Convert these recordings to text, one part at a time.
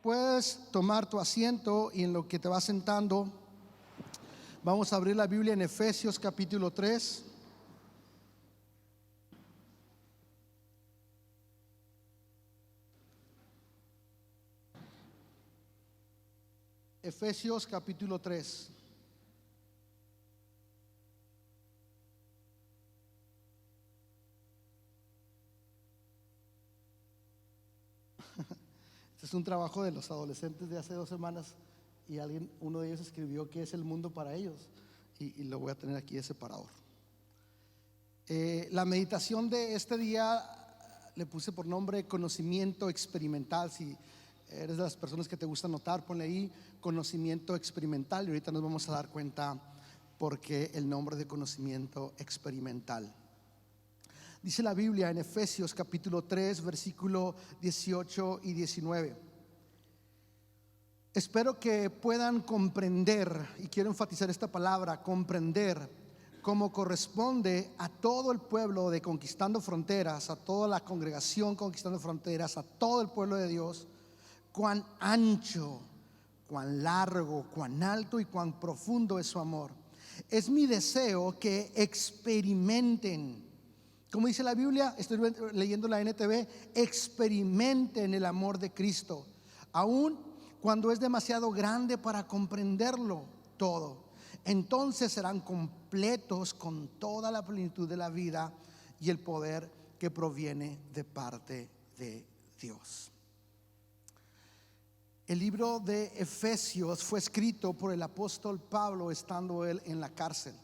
Puedes tomar tu asiento y en lo que te vas sentando, vamos a abrir la Biblia en Efesios capítulo 3. Efesios capítulo 3. Este es un trabajo de los adolescentes de hace 2 semanas y uno de ellos escribió que es el mundo para ellos y lo voy a tener aquí de separador. La meditación de este día le puse por nombre conocimiento experimental. Si eres de las personas que te gusta anotar, ponle ahí conocimiento experimental y ahorita nos vamos a dar cuenta por qué el nombre de conocimiento experimental. Dice la Biblia en Efesios capítulo 3 versículo 18 y 19. Espero que puedan comprender, y quiero enfatizar esta palabra, comprender, como corresponde a todo el pueblo de Conquistando Fronteras, a toda la congregación Conquistando Fronteras, a todo el pueblo de Dios, cuán ancho, cuán largo, cuán alto y cuán profundo es su amor. Es mi deseo que experimenten, como dice la Biblia, estoy leyendo la NTV, experimenten el amor de Cristo, aun cuando es demasiado grande para comprenderlo todo. Entonces serán completos con toda la plenitud de la vida y el poder que proviene de parte de Dios. El libro de Efesios fue escrito por el apóstol Pablo estando él en la cárcel.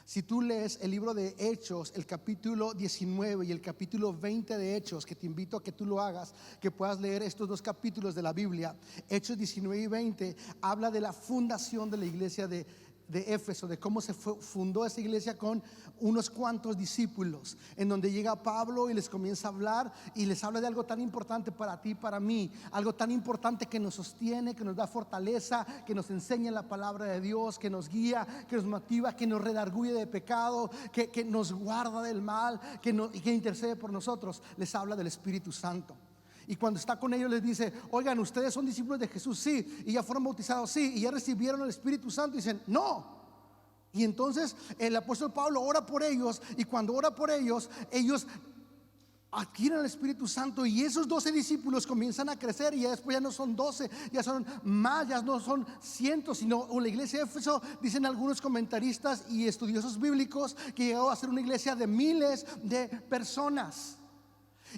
Si tú lees el libro de Hechos, el capítulo 19 y el capítulo 20 de Hechos, que te invito a que tú lo hagas, que puedas leer estos 2 capítulos de la Biblia, Hechos 19 y 20, habla de la fundación de la iglesia de Éfeso, de cómo se fundó esa iglesia con unos cuantos discípulos, en donde llega Pablo y les comienza a hablar y les habla de algo tan importante para ti y para mí, algo tan importante que nos sostiene, que nos da fortaleza, que nos enseña la palabra de Dios, que nos guía, que nos motiva, que nos redarguye de pecado, que nos guarda del mal, y que intercede por nosotros. Les habla del Espíritu Santo. Y cuando está con ellos les dice: oigan, ustedes son discípulos de Jesús, sí, y ya fueron bautizados, sí, y ya recibieron el Espíritu Santo. Y dicen: no. Y entonces el apóstol Pablo ora por ellos, y cuando ora por ellos, ellos adquieren el Espíritu Santo, y esos 12 discípulos comienzan a crecer, y ya después ya no son 12, ya son más, ya no son cientos, sino la iglesia de Éfeso, dicen algunos comentaristas y estudiosos bíblicos, que llegó a ser una iglesia de miles de personas.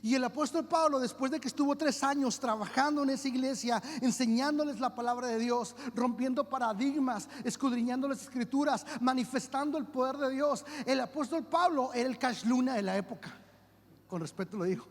Y el apóstol Pablo, después de que estuvo 3 años trabajando en esa iglesia, enseñándoles la palabra de Dios, rompiendo paradigmas, escudriñando las escrituras, manifestando el poder de Dios, el apóstol Pablo era el Cash Luna de la época. Con respeto lo digo.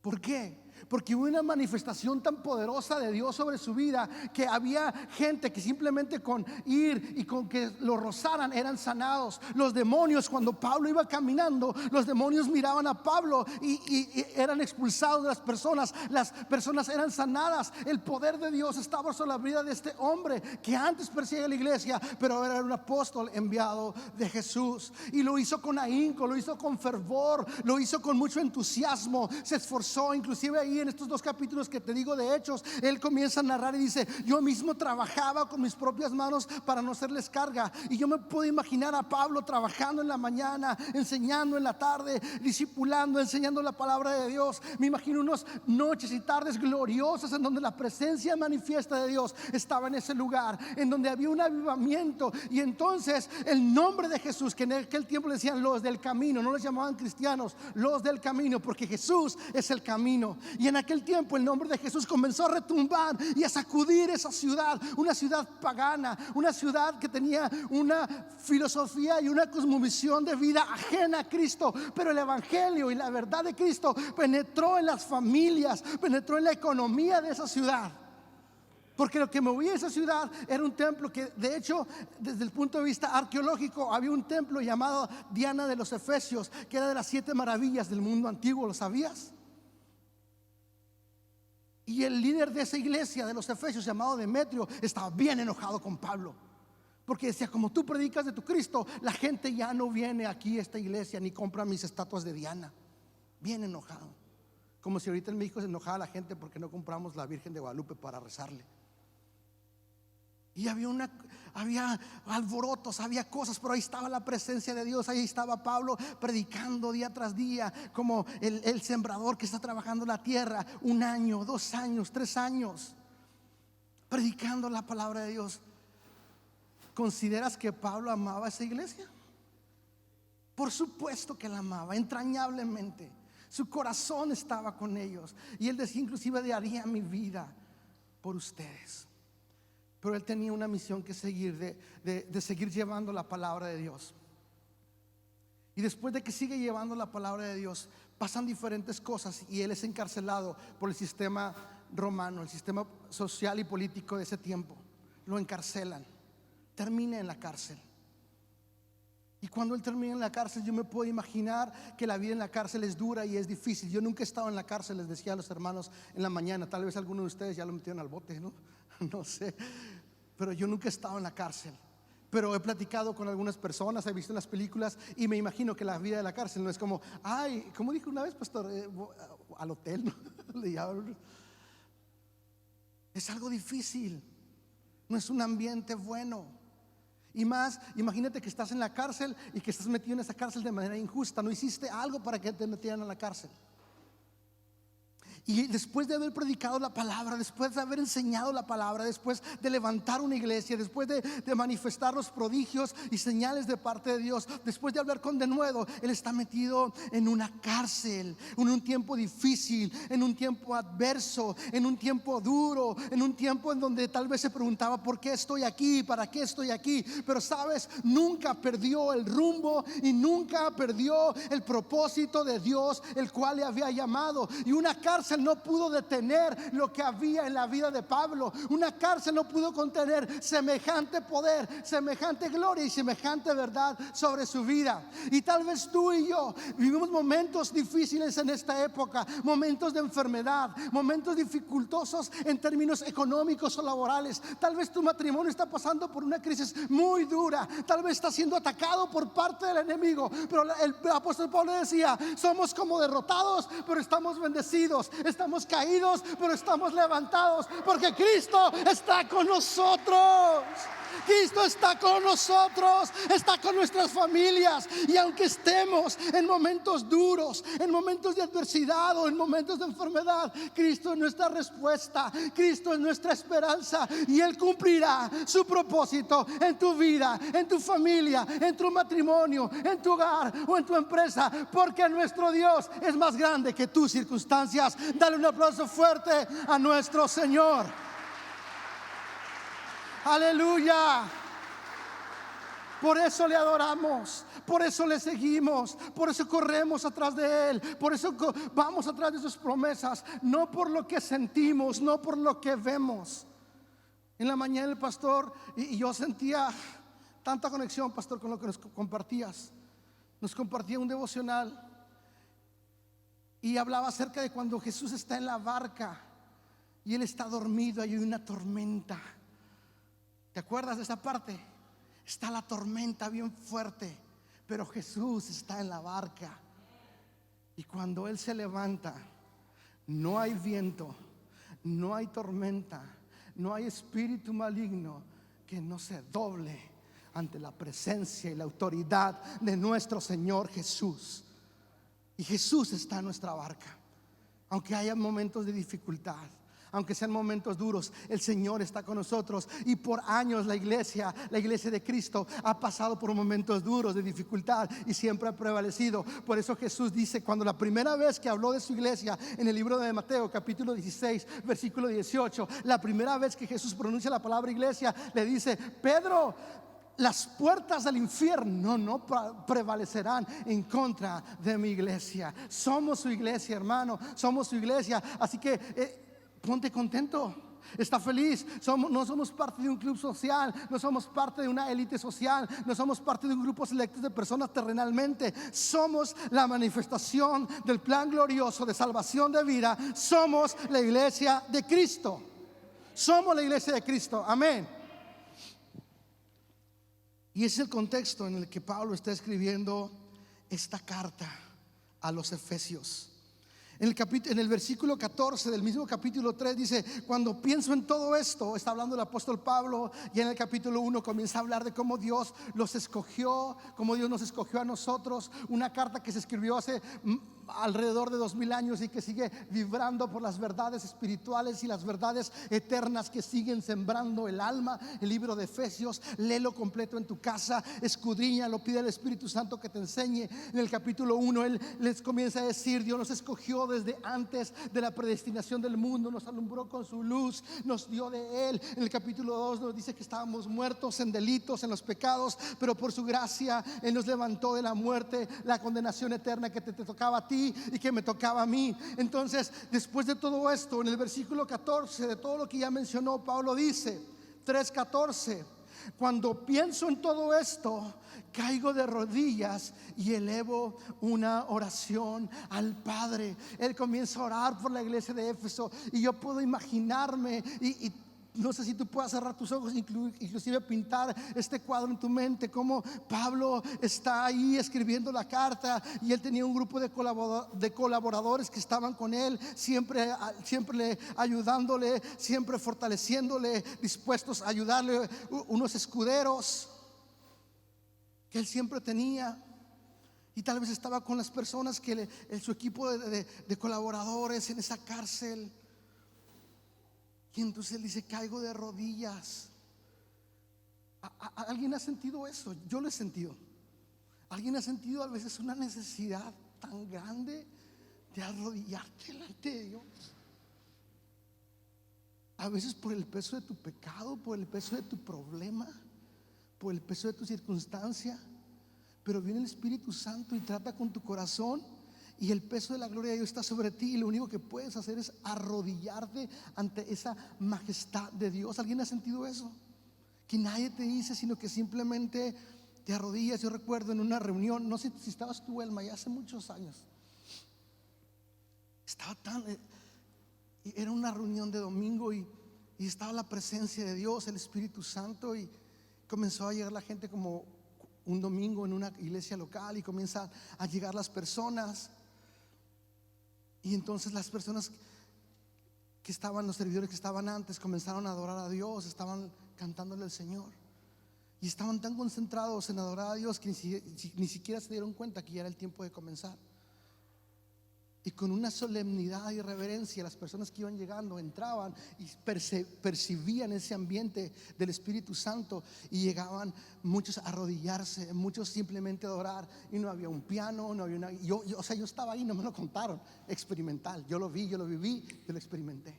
¿Por qué? Porque hubo una manifestación tan poderosa de Dios sobre su vida, que había gente que simplemente con ir y con que lo rozaran eran sanados. Los demonios, cuando Pablo iba caminando, los demonios miraban a Pablo y eran expulsados de las personas. Las personas eran sanadas. El poder de Dios estaba sobre la vida de este hombre que antes perseguía la iglesia, pero ahora era un apóstol enviado de Jesús. Y lo hizo con ahínco, lo hizo con fervor, lo hizo con mucho entusiasmo. Se esforzó, inclusive ahí en estos 2 capítulos que te digo de Hechos, él comienza a narrar y dice: yo mismo trabajaba con mis propias manos para no hacerles carga. Y yo me puedo imaginar a Pablo trabajando en la mañana, enseñando en la tarde, discipulando, enseñando la palabra de Dios. Me imagino unas noches y tardes gloriosas en donde la presencia manifiesta de Dios estaba en ese lugar, en donde había un avivamiento. Y entonces el nombre de Jesús, que en aquel tiempo le decían los del camino, no les llamaban cristianos, los del camino, porque Jesús es el camino. Y en aquel tiempo el nombre de Jesús comenzó a retumbar y a sacudir esa ciudad, una ciudad pagana, una ciudad que tenía una filosofía y una cosmovisión de vida ajena a Cristo. Pero el evangelio y la verdad de Cristo penetró en las familias, penetró en la economía de esa ciudad. Porque lo que movía esa ciudad era un templo que, de hecho, desde el punto de vista arqueológico, había un templo llamado Diana de los Efesios, que era de las 7 maravillas del mundo antiguo. ¿Lo sabías? Y el líder de esa iglesia de los Efesios, llamado Demetrio, estaba bien enojado con Pablo, porque decía: como tú predicas de tu Cristo, la gente ya no viene aquí a esta iglesia ni compra mis estatuas de Diana. Bien enojado. Como si ahorita en México se enojara la gente porque no compramos la Virgen de Guadalupe para rezarle. Y había alborotos, había cosas, pero ahí estaba la presencia de Dios. Ahí estaba Pablo predicando día tras día, como el sembrador que está trabajando la tierra, 1 año, 2 años, 3 años, predicando la palabra de Dios. ¿Consideras que Pablo amaba a esa iglesia? Por supuesto que la amaba, entrañablemente. Su corazón estaba con ellos. Y él decía inclusive: daría mi vida por ustedes. Pero él tenía una misión que seguir, de seguir llevando la palabra de Dios. Y después de que sigue llevando la palabra de Dios, pasan diferentes cosas y él es encarcelado por el sistema romano, el sistema social y político de ese tiempo. Lo encarcelan, termina en la cárcel. Y cuando él termina en la cárcel, yo me puedo imaginar que la vida en la cárcel es dura y es difícil. Yo nunca he estado en la cárcel, les decía a los hermanos en la mañana. Tal vez algunos de ustedes ya lo metieron al bote, ¿no? No sé, pero yo nunca he estado en la cárcel. Pero he platicado con algunas personas, he visto en las películas y me imagino que la vida de la cárcel no es como, ay, como dijo una vez, pastor, al hotel, ¿no? Es algo difícil, no es un ambiente bueno. Y más, imagínate que estás en la cárcel y que estás metido en esa cárcel de manera injusta. No hiciste algo para que te metieran a la cárcel. Y después de haber predicado la palabra, después de haber enseñado la palabra, después de levantar una iglesia, después de manifestar los prodigios y señales de parte de Dios, después de hablar con denuedo, él está metido en una cárcel, en un tiempo difícil, en un tiempo adverso, en un tiempo duro, en un tiempo en donde tal vez se preguntaba: ¿por qué estoy aquí? ¿Para qué estoy aquí? Pero sabes, nunca perdió el rumbo y nunca perdió el propósito de Dios, el cual le había llamado. Y una cárcel no pudo detener lo que había en la vida de Pablo. Una cárcel no pudo contener semejante poder, semejante gloria y semejante verdad sobre su vida. Y tal vez tú y yo vivimos momentos difíciles en esta época, momentos de enfermedad, momentos dificultosos en términos económicos o laborales. Tal vez tu matrimonio está pasando por una crisis muy dura, tal vez está siendo atacado por parte del enemigo. Pero el apóstol Pablo decía: somos como derrotados, pero estamos bendecidos. Estamos caídos, pero estamos levantados, porque Cristo está con nosotros. Cristo está con nosotros, está con nuestras familias. Y aunque estemos en momentos duros, en momentos de adversidad o en momentos de enfermedad, Cristo es nuestra respuesta, Cristo es nuestra esperanza. Y Él cumplirá su propósito en tu vida, en tu familia, en tu matrimonio, en tu hogar o en tu empresa, porque nuestro Dios es más grande que tus circunstancias. Dale un aplauso fuerte a nuestro Señor. Aleluya. Por eso le adoramos, por eso le seguimos, por eso corremos atrás de Él, por eso vamos atrás de sus promesas, no por lo que sentimos, no por lo que vemos. En la mañana el pastor y yo sentía tanta conexión, pastor, con lo que nos compartías. Nos compartía un devocional y hablaba acerca de cuando Jesús está en la barca y Él está dormido y hay una tormenta. ¿Te acuerdas de esa parte? Está la tormenta bien fuerte, pero Jesús está en la barca. Y cuando Él se levanta, no hay viento, no hay tormenta, no hay espíritu maligno que no se doble ante la presencia y la autoridad de nuestro Señor Jesús. Y Jesús está en nuestra barca. Aunque haya momentos de dificultad, aunque sean momentos duros, el Señor está con nosotros. Y por años la iglesia de Cristo ha pasado por momentos duros de dificultad y siempre ha prevalecido. Por eso Jesús dice, cuando la primera vez que habló de su iglesia en el libro de Mateo capítulo 16 versículo 18, la primera vez que Jesús pronuncia la palabra iglesia, le dice: Pedro, las puertas del infierno no prevalecerán en contra de mi iglesia. Somos su iglesia, hermano, somos su iglesia. Así que ponte contento, está feliz. No somos parte de un club social, no somos parte de una élite social, no somos parte de un grupo selecto de personas terrenalmente. Somos la manifestación del plan glorioso de salvación de vida. Somos la iglesia de Cristo. Somos la iglesia de Cristo, amén. Y es el contexto en el que Pablo está escribiendo esta carta a los Efesios. En el versículo 14 del mismo capítulo 3 dice: cuando pienso en todo esto, está hablando el apóstol Pablo, y en el capítulo 1 comienza a hablar de cómo Dios los escogió, cómo Dios nos escogió a nosotros. Una carta que se escribió hace alrededor de 2000 años y que sigue vibrando por las verdades espirituales y las verdades eternas que siguen sembrando el alma. El libro de Efesios, léelo completo en tu casa, escudriñalo, pide al Espíritu Santo que te enseñe. En el capítulo 1 él les comienza a decir: Dios nos escogió desde antes de la predestinación del mundo, nos alumbró con su luz, nos dio de él. En el capítulo 2 nos dice que estábamos muertos en delitos, en los pecados, pero por su gracia él nos levantó de la muerte, la condenación eterna que te tocaba a ti y que me tocaba a mí. Entonces, después de todo esto, en el versículo 14 de todo lo que ya mencionó, Pablo dice, 3:14: cuando pienso en todo esto, caigo de rodillas y elevo una oración al Padre. Él comienza a orar por la iglesia de Éfeso, y yo puedo imaginarme, y no sé si tú puedas cerrar tus ojos, inclusive pintar este cuadro en tu mente, como Pablo está ahí escribiendo la carta, y él tenía un grupo de colaboradores que estaban con él, siempre ayudándole, siempre fortaleciéndole, dispuestos a ayudarle, unos escuderos que él siempre tenía. Y tal vez estaba con las personas que su equipo de colaboradores en esa cárcel. Y entonces él dice: caigo de rodillas. ¿Alguien ha sentido eso? Yo lo he sentido. ¿Alguien ha sentido a veces una necesidad tan grande de arrodillarte delante de Dios? A veces por el peso de tu pecado, por el peso de tu problema, por el peso de tu circunstancia. Pero viene el Espíritu Santo y trata con tu corazón, y el peso de la gloria de Dios está sobre ti, y lo único que puedes hacer es arrodillarte ante esa majestad de Dios. ¿Alguien ha sentido eso? Que nadie te dice, sino que simplemente te arrodillas. Yo recuerdo en una reunión, no sé si estabas tú, Elma, ya hace muchos años. Era una reunión de domingo, y estaba la presencia de Dios, el Espíritu Santo, y comenzó a llegar la gente como un domingo en una iglesia local, y comienzan a llegar las personas. Y entonces las personas que estaban, los servidores que estaban antes, comenzaron a adorar a Dios, estaban cantándole al Señor, y estaban tan concentrados en adorar a Dios que ni siquiera se dieron cuenta que ya era el tiempo de comenzar. Y con una solemnidad y reverencia, las personas que iban llegando entraban y percibían ese ambiente del Espíritu Santo, y llegaban muchos a arrodillarse, muchos simplemente a adorar. Y no había un piano, no había yo estaba ahí, no me lo contaron, experimental. Yo lo vi, yo lo viví, yo lo experimenté.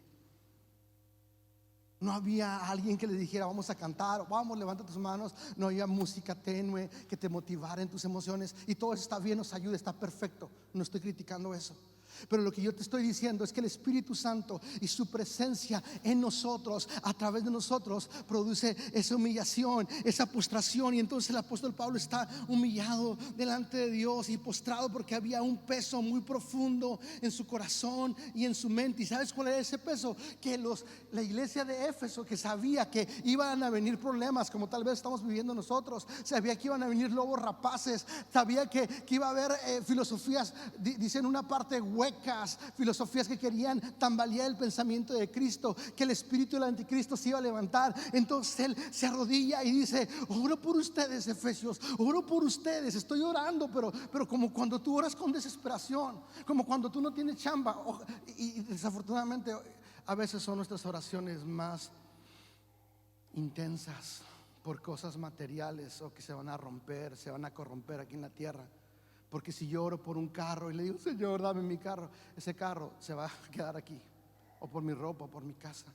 No había alguien que le dijera: vamos a cantar, vamos, levanta tus manos. No había música tenue que te motivara en tus emociones. Y todo eso está bien, nos ayuda, está perfecto. No estoy criticando eso. Pero lo que yo te estoy diciendo es que el Espíritu Santo y su presencia en nosotros, a través de nosotros, produce esa humillación, esa postración. Y entonces el apóstol Pablo está humillado delante de Dios y postrado, porque había un peso muy profundo en su corazón y en su mente. ¿Y sabes cuál era ese peso? Que la iglesia de Éfeso, que sabía que iban a venir problemas como tal vez estamos viviendo nosotros, sabía que iban a venir lobos rapaces, sabía que iba a haber filosofías, dicen una parte huecas, filosofías que querían tambalear el pensamiento de Cristo, que el espíritu del anticristo se iba a levantar. Entonces él se arrodilla y dice: oro por ustedes, Efesios, oro por ustedes. Estoy orando, pero como cuando tú oras con desesperación, como cuando tú no tienes chamba. Y desafortunadamente a veces son nuestras oraciones más intensas por cosas materiales, o que se van a romper, se van a corromper aquí en la tierra. Porque si yo oro por un carro y le digo: Señor, dame mi carro, ese carro se va a quedar aquí. O por mi ropa, o por mi casa.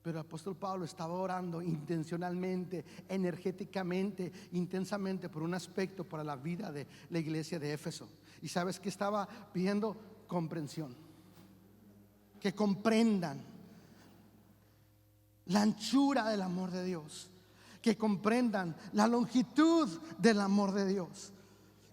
Pero el apóstol Pablo estaba orando intencionalmente, energéticamente, intensamente, por un aspecto para la vida de la iglesia de Éfeso. ¿Y sabes qué estaba pidiendo? Comprensión. Que comprendan la anchura del amor de Dios, que comprendan la longitud del amor de Dios,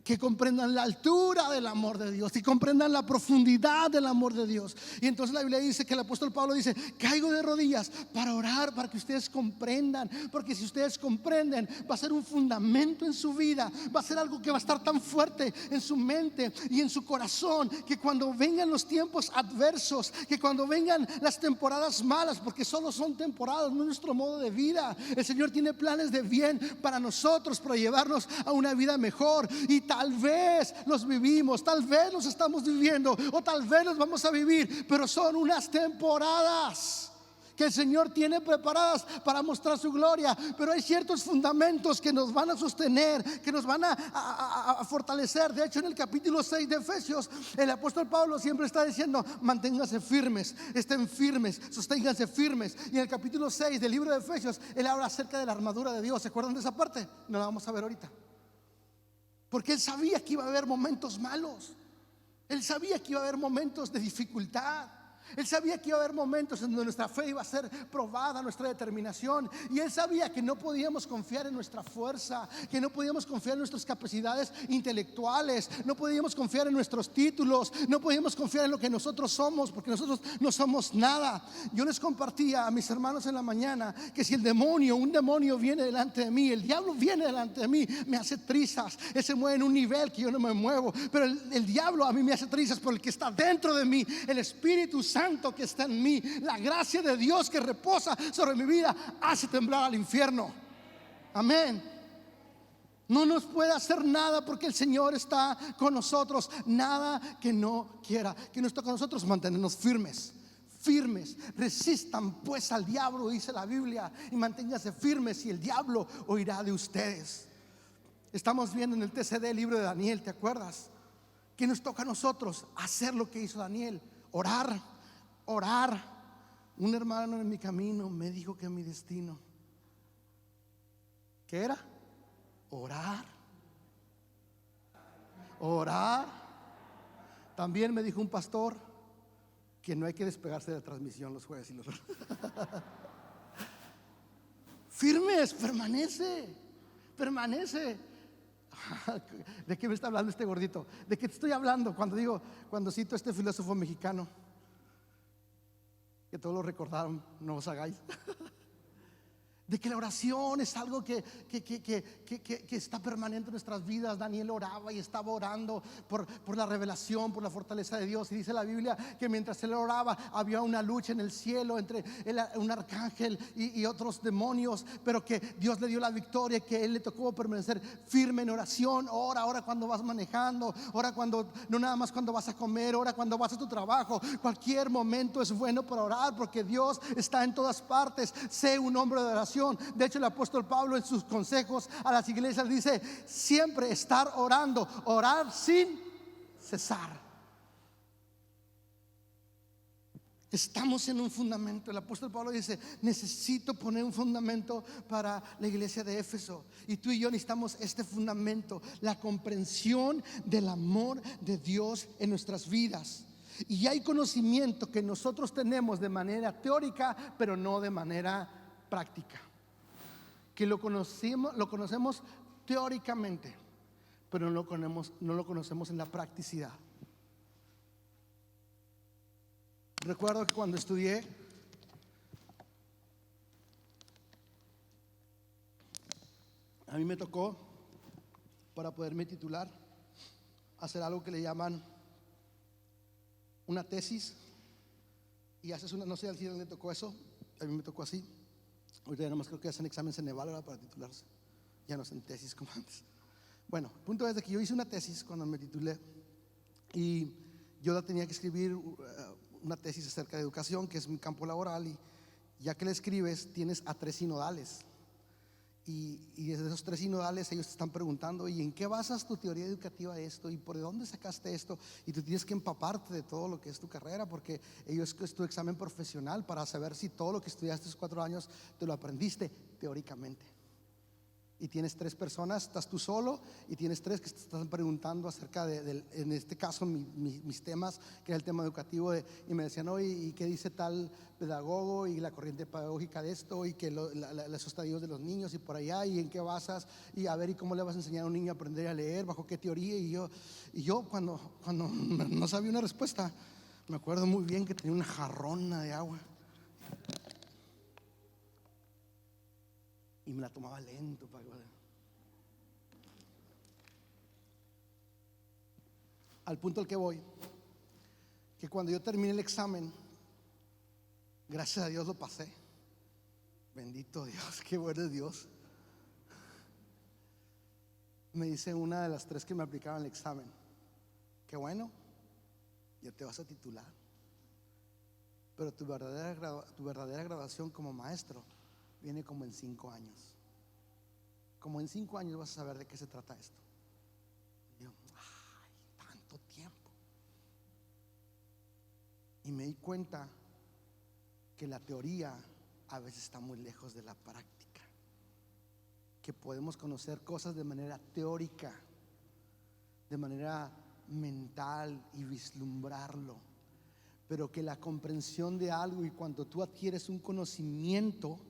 que comprendan la altura del amor de Dios, y comprendan la profundidad del amor de Dios. Y entonces la Biblia dice que el apóstol Pablo dice: caigo de rodillas para orar, para que ustedes comprendan, porque si ustedes comprenden, va a ser un fundamento en su vida, va a ser algo que va a estar tan fuerte en su mente y en su corazón, que cuando vengan los tiempos adversos, que cuando vengan las temporadas malas, porque solo son temporadas, no es nuestro modo de vida. El Señor tiene planes de bien para nosotros, para llevarnos a una vida mejor, y tal vez los vivimos, tal vez los estamos viviendo, o tal vez los vamos a vivir, pero son unas temporadas que el Señor tiene preparadas para mostrar su gloria. Pero hay ciertos fundamentos que nos van a sostener, que nos van a fortalecer. De hecho, en el capítulo 6 de Efesios, el apóstol Pablo siempre está diciendo: manténganse firmes, estén firmes, sosténganse firmes. Y en el capítulo 6 del libro de Efesios, él habla acerca de la armadura de Dios. ¿Se acuerdan de esa parte? No la vamos a ver ahorita, porque él sabía que iba a haber momentos malos. Él sabía que iba a haber momentos de dificultad. Él sabía que iba a haber momentos en donde nuestra fe iba a ser probada, nuestra determinación. Y él sabía que no podíamos confiar en nuestra fuerza, que no podíamos confiar en nuestras capacidades intelectuales, no podíamos confiar en nuestros títulos, no podíamos confiar en lo que nosotros somos, porque nosotros no somos nada. Yo les compartía a mis hermanos en la mañana que si un demonio viene delante de mí, el diablo viene delante de mí, me hace trizas. Él se mueve en un nivel que yo no me muevo, pero el diablo a mí me hace trizas por el que está dentro de mí, el Espíritu Santo que está en mí, la gracia de Dios que reposa sobre mi vida, hace temblar al infierno. Amén. No nos puede hacer nada, porque el Señor está con nosotros. Nada que no quiera, que no esté con nosotros. Mantenernos firmes. Resistan pues al diablo, dice la Biblia, y manténganse firmes, y el diablo oirá de ustedes. Estamos viendo en el TCD el libro de Daniel, ¿te acuerdas? Que nos toca a nosotros hacer lo que hizo Daniel: orar. Un hermano en mi camino me dijo que mi destino, ¿qué era? Orar. También me dijo un pastor que no hay que despegarse de la transmisión los jueves y los firmes, permanece. ¿De qué me está hablando este gordito? ¿De qué te estoy hablando cuando cito a este filósofo mexicano? Que todos lo recordaron, no os hagáis. De que la oración es algo que está permanente en nuestras vidas. Daniel oraba y estaba orando por la revelación, por la fortaleza de Dios. Y dice la Biblia que mientras él oraba, había una lucha en el cielo entre un arcángel y otros demonios, pero que Dios le dio la victoria, que él le tocó permanecer firme en oración. Ora cuando vas manejando, ora cuando, no nada más cuando vas a comer, ora cuando vas a tu trabajo. Cualquier momento es bueno para orar, porque Dios está en todas partes. Sé un hombre de oración. De hecho, el apóstol Pablo, en sus consejos a las iglesias, dice: siempre estar orando, orar sin cesar. Estamos en un fundamento. El apóstol Pablo dice: necesito poner un fundamento para la iglesia de Éfeso. Y tú y yo necesitamos este fundamento: la comprensión del amor de Dios en nuestras vidas. Y hay conocimiento que nosotros tenemos de manera teórica, pero no de manera práctica. Que lo conocemos teóricamente, pero no lo conocemos en la practicidad. Recuerdo que cuando estudié, a mí me tocó, para poderme titular, hacer algo que le llaman una tesis. Y haces una, no sé si a alguien le tocó eso, a mí me tocó así. Ahorita ya nomás creo que hacen examen Ceneval ahora para titularse, ya no hacen tesis como antes. Bueno, el punto es de que yo hice una tesis cuando me titulé, y yo tenía que escribir una tesis acerca de educación, que es mi campo laboral. Y ya que la escribes, tienes a 3 sinodales, y desde esos 3 sinodales ellos te están preguntando: ¿y en qué basas tu teoría educativa esto? ¿Y por dónde sacaste esto? Y tú tienes que empaparte de todo lo que es tu carrera, porque ellos es tu examen profesional para saber si todo lo que estudiaste esos 4 años te lo aprendiste teóricamente. y tienes 3 personas, estás tú solo y tienes 3 que te están preguntando acerca en este caso mis temas, que era el tema educativo y me decían, oye, ¿y qué dice tal pedagogo y la corriente pedagógica de esto y que los estadios de los niños y por allá y en qué basas y a ver y cómo le vas a enseñar a un niño a aprender a leer, bajo qué teoría? Y yo cuando no sabía una respuesta, me acuerdo muy bien que tenía una jarrona de agua y me la tomaba lento al punto al que voy, que cuando yo terminé el examen, gracias a Dios lo pasé. Bendito Dios, qué bueno es Dios. Me dice una de las 3 que me aplicaban el examen, qué bueno, ya te vas a titular, pero tu verdadera graduación como maestro viene como en 5 años. Como en 5 años vas a saber de qué se trata esto. Y yo, ay, tanto tiempo. Y me di cuenta que la teoría a veces está muy lejos de la práctica, que podemos conocer cosas de manera teórica, de manera mental y vislumbrarlo, pero que la comprensión de algo y cuando tú adquieres un conocimiento,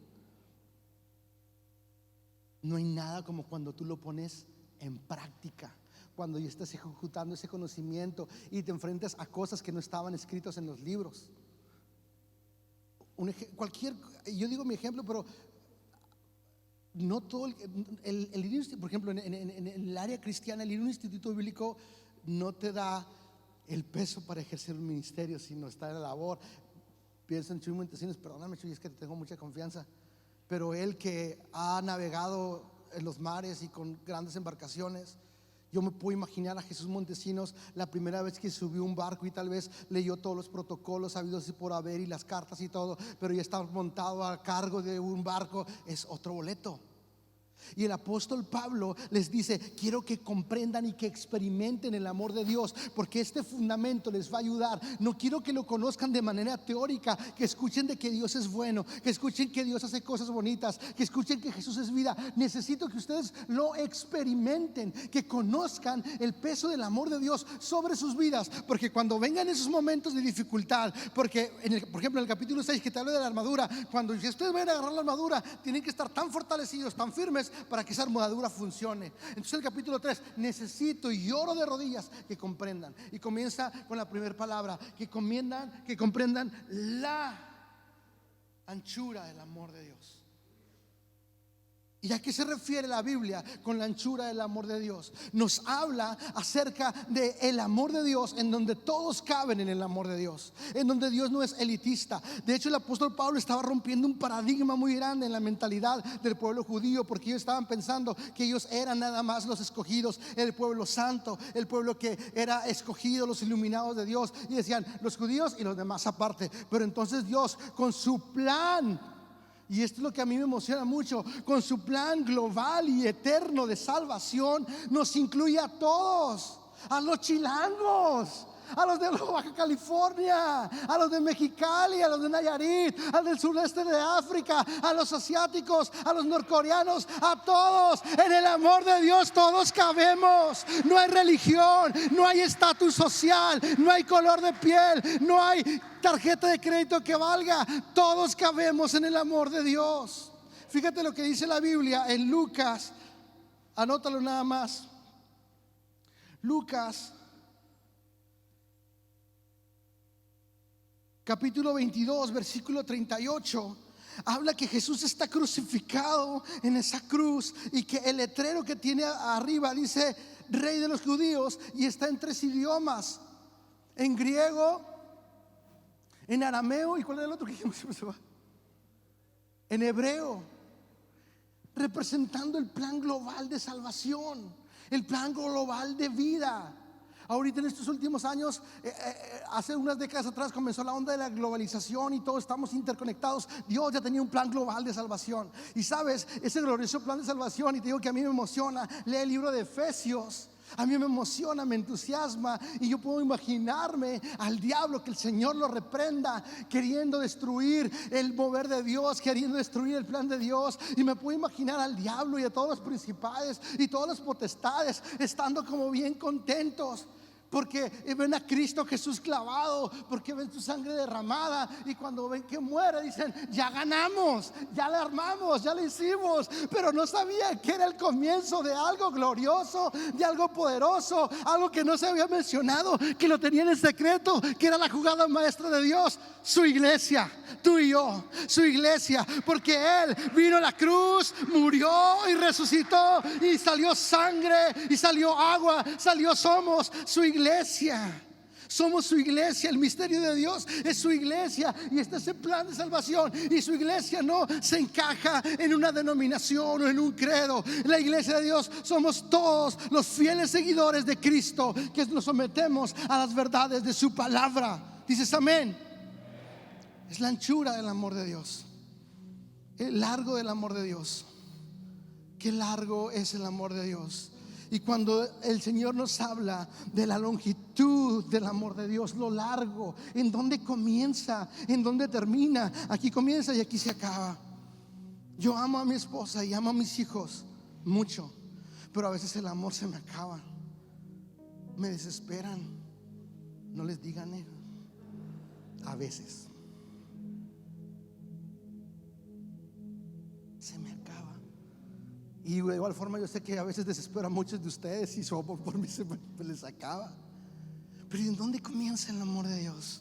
no hay nada como cuando tú lo pones en práctica, cuando ya estás ejecutando ese conocimiento y te enfrentas a cosas que no estaban escritas en los libros. Yo digo mi ejemplo, pero no todo por ejemplo, en el área cristiana, el ir a un instituto bíblico no te da el peso para ejercer un ministerio, sino está en la labor. Pienso en Chuy Montesinos, perdóname Chuy, es que te tengo mucha confianza, pero él que ha navegado en los mares y con grandes embarcaciones, yo me puedo imaginar a Jesús Montesinos la primera vez que subió un barco y tal vez leyó todos los protocolos habidos y por haber y las cartas y todo, pero ya está montado a cargo de un barco, es otro boleto. Y el apóstol Pablo les dice: quiero que comprendan y que experimenten el amor de Dios, porque este fundamento les va a ayudar. No quiero que lo conozcan de manera teórica, que escuchen de que Dios es bueno, que escuchen que Dios hace cosas bonitas, que escuchen que Jesús es vida. Necesito que ustedes lo experimenten, que conozcan el peso del amor de Dios sobre sus vidas, porque cuando vengan esos momentos de dificultad, porque por ejemplo en el capítulo 6 que te habla de la armadura, cuando ustedes vayan a agarrar la armadura, tienen que estar tan fortalecidos, tan firmes, para que esa armadura funcione. Entonces el capítulo 3, necesito y oro de rodillas que comprendan. Y comienza con la primera palabra, que comprendan la anchura del amor de Dios. ¿Y a qué se refiere la Biblia con la anchura del amor de Dios? Nos habla acerca del amor de Dios, en donde todos caben en el amor de Dios, en donde Dios no es elitista. De hecho, el apóstol Pablo estaba rompiendo un paradigma muy grande en la mentalidad del pueblo judío, porque ellos estaban pensando que ellos eran nada más los escogidos, el pueblo santo, el pueblo que era escogido, los iluminados de Dios, y decían los judíos y los demás aparte. Pero entonces Dios, con su plan, y esto es lo que a mí me emociona mucho, con su plan global y eterno de salvación, nos incluye a todos, a los chilangos, a los de Baja California, a los de Mexicali, a los de Nayarit, a los del sureste de África, a los asiáticos, a los norcoreanos, a todos. En el amor de Dios todos cabemos. No hay religión, no hay estatus social, no hay color de piel, no hay tarjeta de crédito que valga. Todos cabemos en el amor de Dios. Fíjate lo que dice la Biblia en Lucas, anótalo nada más. Lucas capítulo 22, versículo 38, habla que Jesús está crucificado en esa cruz y que el letrero que tiene arriba dice Rey de los Judíos, y está en 3 idiomas: en griego, en arameo, ¿y cuál es el otro que dijimos? En hebreo, representando el plan global de salvación, el plan global de vida. Ahorita en estos últimos años, hace unas décadas atrás comenzó la onda de la globalización y todos estamos interconectados. Dios ya tenía un plan global de salvación. Y sabes, ese glorioso plan de salvación, y te digo que a mí me emociona, lee el libro de Efesios. A mí me emociona, me entusiasma, y yo puedo imaginarme al diablo, que el Señor lo reprenda, queriendo destruir el mover de Dios, queriendo destruir el plan de Dios. Y me puedo imaginar al diablo y a todos los principales y todas las potestades estando como bien contentos, porque ven a Cristo Jesús clavado, porque ven su sangre derramada, y cuando ven que muere dicen: ya ganamos, ya le armamos, ya le hicimos. Pero no sabía que era el comienzo de algo glorioso, de algo poderoso, algo que no se había mencionado, que lo tenían en secreto, que era la jugada maestra de Dios: su iglesia, tú y yo, su iglesia. Porque Él vino a la cruz, murió y resucitó, y salió sangre y salió agua, somos su iglesia. Somos su iglesia. El misterio de Dios es su iglesia, y este es el plan de salvación. Y su iglesia no se encaja en una denominación o en un credo. La iglesia de Dios somos todos los fieles seguidores de Cristo, que nos sometemos a las verdades de su palabra. ¿Dices amén? Es la anchura del amor de Dios, el largo del amor de Dios. Qué largo es el amor de Dios. Y cuando el Señor nos habla de la longitud del amor de Dios, lo largo, en dónde comienza, en dónde termina. Aquí comienza y aquí se acaba. Yo amo a mi esposa y amo a mis hijos mucho, pero a veces el amor se me acaba. Me desesperan. No les digan a veces se me acaba. Y de igual forma yo sé que a veces desespero a muchos de ustedes, y su amor por mí se les acaba. Pero ¿en dónde comienza el amor de Dios?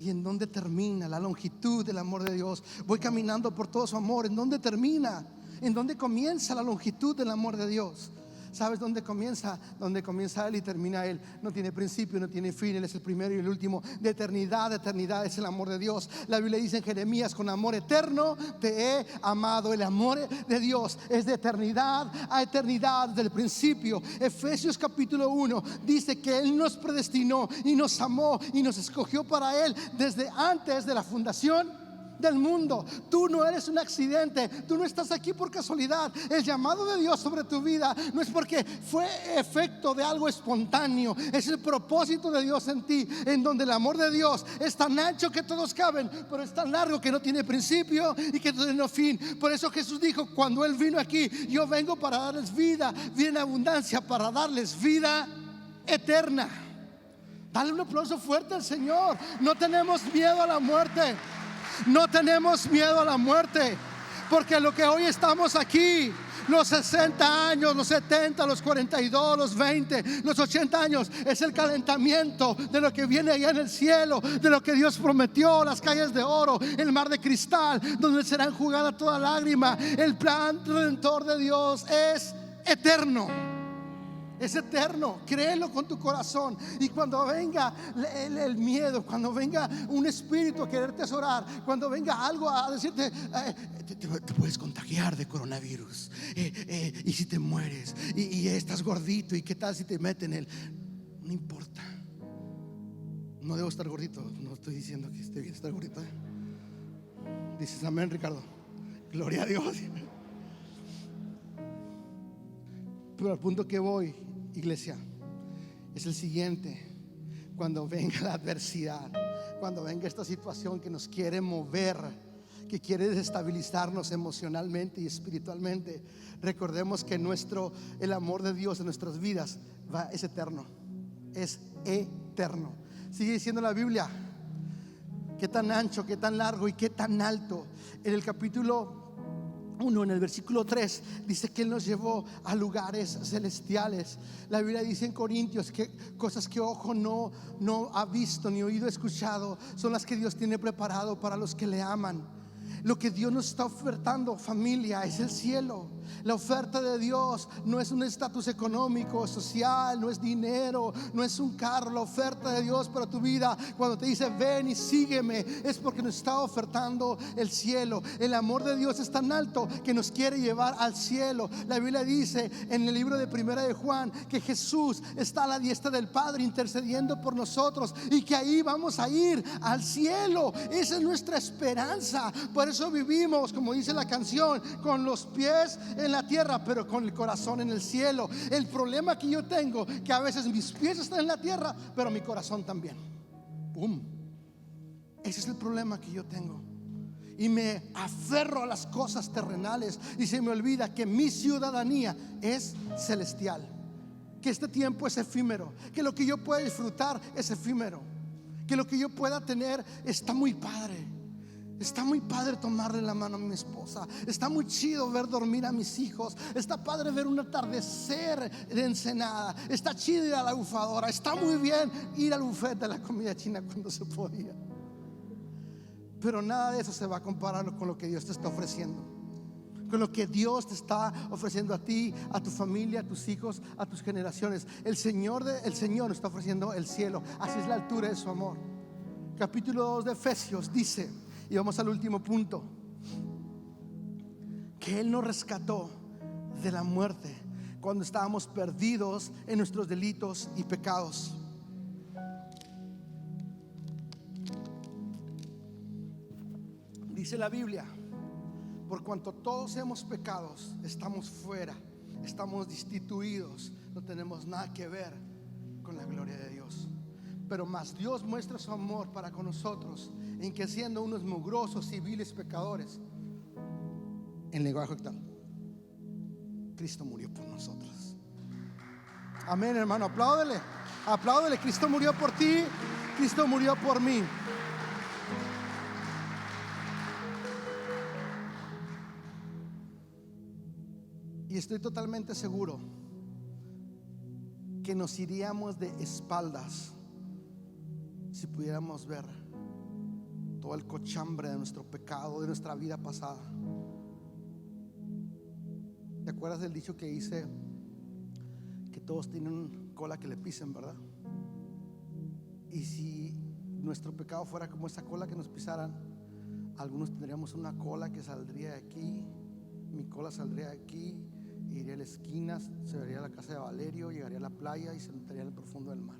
¿Y en dónde termina la longitud del amor de Dios? Voy caminando por todo su amor. ¿En dónde termina? ¿En dónde comienza la longitud del amor de Dios? ¿Sabes dónde comienza? Donde comienza Él y termina Él. No tiene principio, no tiene fin. Él es el primero y el último. De eternidad a eternidad es el amor de Dios. La Biblia dice en Jeremías: con amor eterno te he amado. El amor de Dios es de eternidad a eternidad, del principio. Efesios capítulo 1 dice que Él nos predestinó y nos amó y nos escogió para Él desde antes de la fundación del mundo. Tú no eres un accidente, tú no estás aquí por casualidad. El llamado de Dios sobre tu vida no es porque fue efecto de algo espontáneo, es el propósito de Dios en ti, en donde el amor de Dios es tan ancho que todos caben, pero es tan largo que no tiene principio y que no tiene fin. Por eso Jesús dijo cuando Él vino aquí: yo vengo para darles vida en abundancia, para darles vida eterna. Dale un aplauso fuerte al Señor. No tenemos miedo a la muerte. No tenemos miedo a la muerte, porque lo que hoy estamos aquí, los 60 años, los 70, los 42, los 20, los 80 años, es el calentamiento de lo que viene allá en el cielo, de lo que Dios prometió, las calles de oro, el mar de cristal, donde será enjugada toda lágrima. El plan redentor de Dios es eterno. Es eterno, créelo con tu corazón. Y cuando venga el miedo, cuando venga un espíritu a quererte azorar, cuando venga algo a decirte te puedes contagiar de coronavirus, y si te mueres, y estás gordito, y qué tal si te meten no importa. No debo estar gordito, no estoy diciendo que esté bien estar gordito, Dices amén, Ricardo. Gloria a Dios. Pero al punto que voy, iglesia, es el siguiente: cuando venga la adversidad, cuando venga esta situación que nos quiere mover, que quiere desestabilizarnos emocionalmente y espiritualmente, recordemos que el amor de Dios en nuestras vidas es eterno. Es eterno. Sigue diciendo la Biblia: qué tan ancho, qué tan largo y qué tan alto. En el capítulo 1, en el versículo 3, dice que Él nos llevó a lugares celestiales. La Biblia dice en Corintios que cosas que ojo no ha visto, ni oído escuchado, son las que Dios tiene preparado para los que le aman. Lo que Dios nos está ofertando, familia, es el cielo. La oferta de Dios no es un estatus económico, social, no es dinero, no es un carro. La oferta de Dios para tu vida, cuando te dice ven y sígueme, es porque nos está ofertando el cielo. El amor de Dios es tan alto que nos quiere llevar al cielo. La Biblia dice en el libro de Primera de Juan que Jesús está a la diestra del Padre intercediendo por nosotros, y que ahí vamos a ir al cielo. Esa es nuestra esperanza. Por eso vivimos, como dice la canción, con los pies en la tierra, pero con el corazón en el cielo. El problema que yo tengo, que a veces mis pies están en la tierra, pero mi corazón también. ¡Pum! Ese es el problema que yo tengo. Y me aferro a las cosas terrenales y se me olvida que mi ciudadanía es celestial, que este tiempo es efímero, que lo que yo pueda disfrutar es efímero, que lo que yo pueda tener está muy padre. Está muy padre tomarle la mano a mi esposa, está muy chido ver dormir a mis hijos, está padre ver un atardecer de Ensenada, está chido ir a la bufadora, está muy bien ir al buffet de la comida china cuando se podía. Pero nada de eso se va a comparar con lo que Dios te está ofreciendo, con lo que Dios te está ofreciendo a ti, a tu familia, a tus hijos, a tus generaciones. El Señor nos está ofreciendo el cielo. Así es la altura de su amor. Capítulo 2 de Efesios dice, y vamos al último punto, que Él nos rescató de la muerte cuando estábamos perdidos en nuestros delitos y pecados. Dice la Biblia: por cuanto todos hemos pecado, estamos fuera, estamos destituidos, no tenemos nada que ver con la gloria de Dios. Pero más Dios muestra su amor para con nosotros, en que siendo unos mugrosos y viles pecadores, en lenguaje actual, Cristo murió por nosotros. Amén, hermano, apláudele, apláudele. Cristo murió por ti, Cristo murió por mí. Y estoy totalmente seguro que nos iríamos de espaldas si pudiéramos ver todo el cochambre de nuestro pecado, de nuestra vida pasada. ¿Te acuerdas del dicho que dice que todos tienen cola que le pisen, verdad? Y si nuestro pecado fuera como esa cola que nos pisaran, algunos tendríamos una cola que saldría de aquí, mi cola saldría de aquí, iría a la esquina, se vería la casa de Valerio, llegaría a la playa y se metería en el profundo del mar.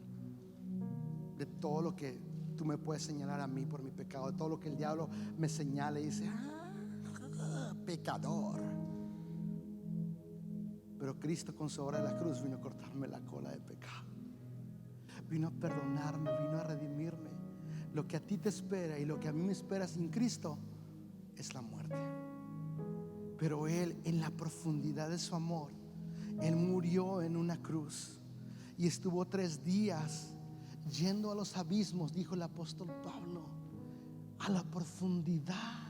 De todo lo que tú me puedes señalar a mí por mi pecado, de todo lo que el diablo me señala y dice: pecador. Pero Cristo con su obra de la cruz vino a cortarme la cola de pecado, vino a perdonarme, vino a redimirme. Lo que a ti te espera y lo que a mí me espera sin Cristo es la muerte. Pero Él, en la profundidad de su amor, Él murió en una cruz y estuvo 3 días yendo a los abismos, dijo el apóstol Pablo, a la profundidad.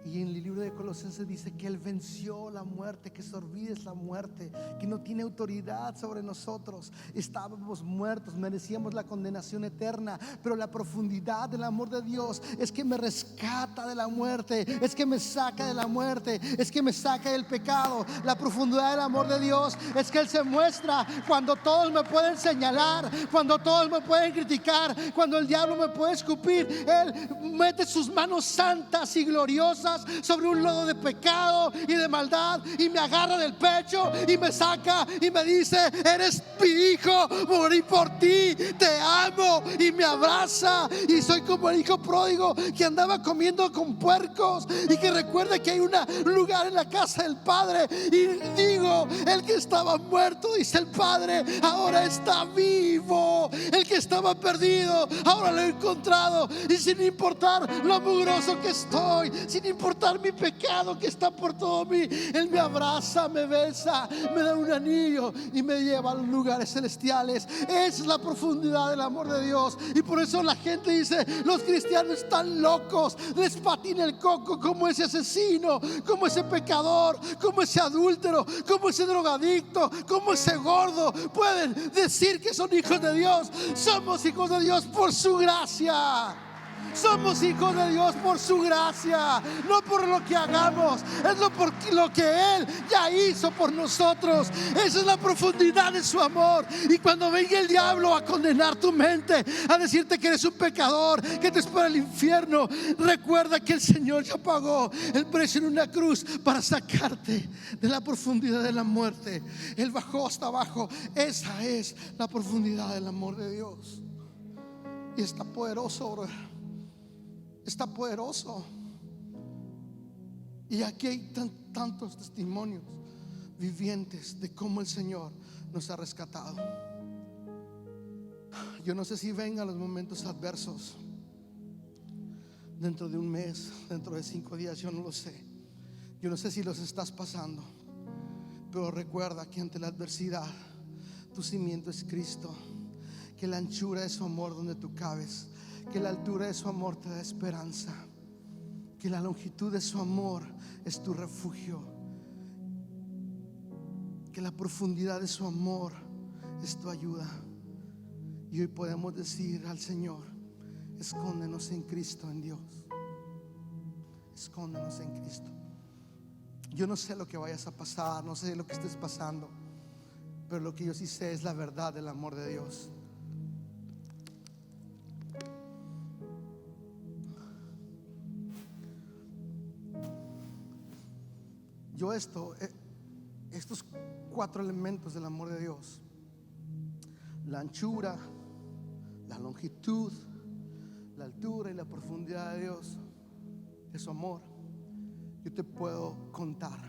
Y en el libro de Colosenses dice que Él venció la muerte, que sorbida es la muerte, que no tiene autoridad sobre nosotros. Estábamos muertos, merecíamos la condenación eterna, pero la profundidad del amor de Dios es que me rescata de la muerte, es que me saca de la muerte, es que me saca del pecado. La profundidad del amor de Dios es que Él se muestra cuando todos me pueden señalar, cuando todos me pueden criticar, cuando el diablo me puede escupir. Él mete sus manos santas y gloriosas sobre un lodo de pecado y de maldad y me agarra del pecho y me saca y me dice: eres mi hijo, morí por ti, te amo, y me abraza. Y soy como el hijo pródigo que andaba comiendo con puercos y que recuerda que hay un lugar en la casa del Padre. Y digo: el que estaba muerto, dice el Padre, ahora está vivo. El que estaba perdido, ahora lo he encontrado. Y sin importar lo mugroso que estoy, sin importar mi pecado que está por todo mí, Él me abraza, me besa, me da un anillo y me lleva a los lugares celestiales. Es la profundidad del amor de Dios. Y por eso la gente dice: los cristianos están locos, les patina el coco, como ese asesino, como ese pecador, como ese adúltero, como ese drogadicto, como ese gordo. Pueden decir que son hijos de Dios. Somos hijos de Dios por su gracia. Somos hijos de Dios por su gracia, no por lo que hagamos, es por lo que Él ya hizo por nosotros. Esa es la profundidad de su amor. Y cuando venga el diablo a condenar tu mente, a decirte que eres un pecador, que te espera el infierno, recuerda que el Señor ya pagó el precio en una cruz para sacarte de la profundidad de la muerte. Él bajó hasta abajo. Esa es la profundidad del amor de Dios. Y está poderoso, bro. Está poderoso. Y aquí hay tantos testimonios vivientes de cómo el Señor nos ha rescatado. Yo no sé si vengan los momentos adversos dentro de un mes, dentro de 5 días, yo no lo sé. Yo no sé si los estás pasando, pero recuerda que ante la adversidad tu cimiento es Cristo, que la anchura de su amor donde tú cabes, que la altura de su amor te da esperanza, que la longitud de su amor es tu refugio, que la profundidad de su amor es tu ayuda. Y hoy podemos decir al Señor: escóndenos en Cristo, en Dios. Escóndenos en Cristo. Yo no sé lo que vayas a pasar, no sé lo que estés pasando, pero lo que yo sí sé es la verdad del amor de Dios. Yo estos 4 elementos del amor de Dios: la anchura, la longitud, la altura y la profundidad de Dios, de su amor. Yo te puedo contar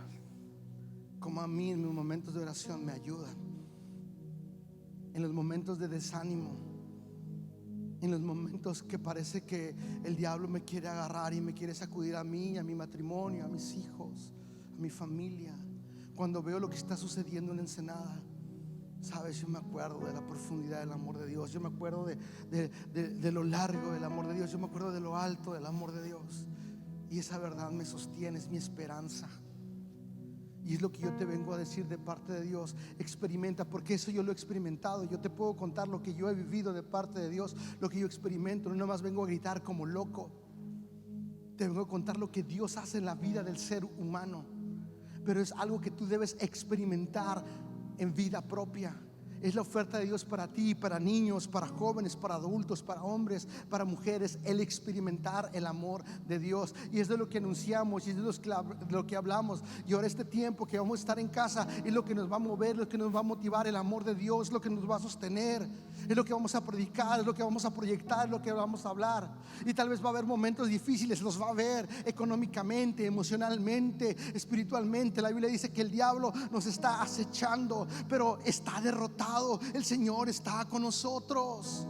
cómo a mí en mis momentos de oración me ayudan, en los momentos de desánimo, en los momentos que parece que el diablo me quiere agarrar y me quiere sacudir a mí, a mi matrimonio, a mis hijos, a mi familia. Cuando veo lo que está sucediendo en Ensenada, sabes, yo me acuerdo de la profundidad del amor de Dios. Yo me acuerdo de lo largo del amor de Dios. Yo me acuerdo de lo alto del amor de Dios. Y esa verdad me sostiene, es mi esperanza. Y es lo que yo te vengo a decir de parte de Dios: experimenta, porque eso yo lo he experimentado. Yo te puedo contar lo que yo he vivido de parte de Dios, lo que yo experimento. No nomás vengo a gritar como loco, te vengo a contar lo que Dios hace en la vida del ser humano. Pero es algo que tú debes experimentar en vida propia. Es la oferta de Dios para ti, para niños, para jóvenes, para adultos, para hombres, para mujeres, el experimentar el amor de Dios. Y es de lo que anunciamos y es de lo que hablamos. Y ahora este tiempo que vamos a estar en casa es lo que nos va a mover, lo que nos va a motivar. El amor de Dios, lo que nos va a sostener, es lo que vamos a predicar, es lo que vamos a proyectar, es lo que vamos a hablar. Y tal vez va a haber momentos difíciles, los va a haber económicamente, emocionalmente, espiritualmente. La Biblia dice que el diablo nos está acechando, pero está derrotado. El Señor está con nosotros.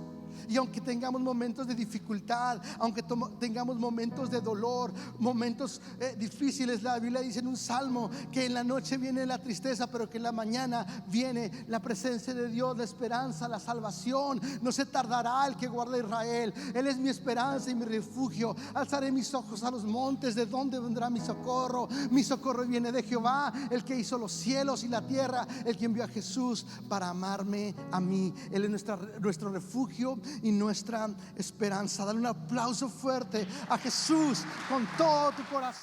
Y aunque tengamos momentos de dificultad, aunque tengamos momentos de dolor, momentos difíciles, la Biblia dice en un salmo que en la noche viene la tristeza, pero que en la mañana viene la presencia de Dios, la esperanza, la salvación. No se tardará el que guarda a Israel. Él es mi esperanza y mi refugio. Alzaré mis ojos a los montes, ¿de dónde vendrá mi socorro? Mi socorro viene de Jehová, el que hizo los cielos y la tierra, el que envió a Jesús para amarme a mí. Él es nuestro refugio y nuestra esperanza. Dale un aplauso fuerte a Jesús con todo tu corazón.